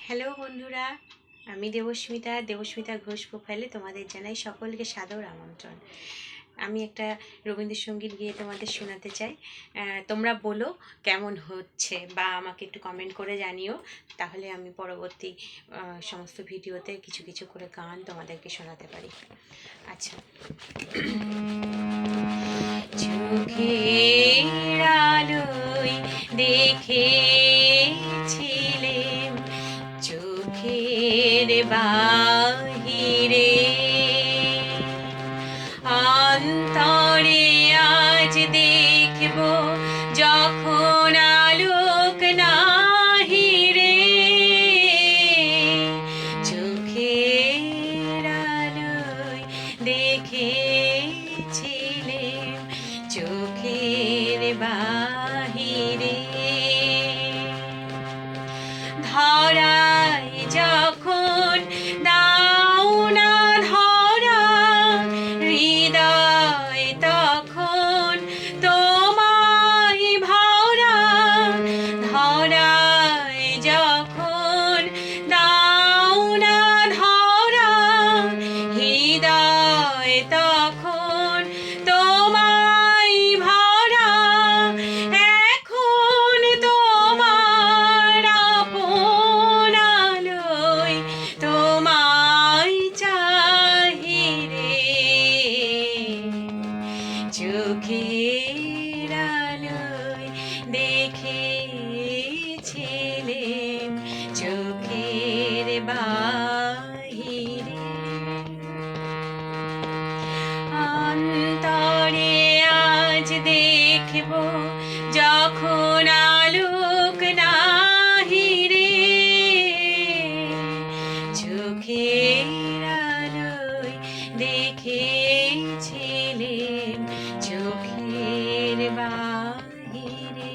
Hello বন্ধুরা, আমি দেবস্মিতা ঘোষ প্রোফাইলে তোমাদের জানাই সকলকে সাদর আমন্ত্রণ। আমি একটা রবীন্দ্রসঙ্গীত গিয়ে তোমাদের শোনাতে চাই। তোমরা বলো কেমন হচ্ছে, বা আমাকে একটু কমেন্ট করে জানিও, তাহলে আমি পরবর্তী সমস্ত ভিডিওতে কিছু কিছু করে গান তোমাদেরকে শোনাতে পারি। আচ্ছা। চোখের আলোয় দেখেছিলেম চোখের বাহিরে, অন্তরে আজ দেখব যখন আলোক নাহিরে। চোখের আলোয় দেখেছিলেম চোখের বাহিরে, ধরায় যখন দাও না ধরা হৃদয় তখন তোমায় ভরা। ধরায় যখন দাও না ধরা হৃদয় তখন তোমায় ভরা। এখন তোমার আপন আলোয় তোমায় চাহিরে। চোখের আলোয় দেখেছিলেম চোখের বাহিরে, অন্তরে আজ দেখব যখন আলোক নাহিরে। চোখের আলোয় দেখেছিলেম চোখের বাহিরে।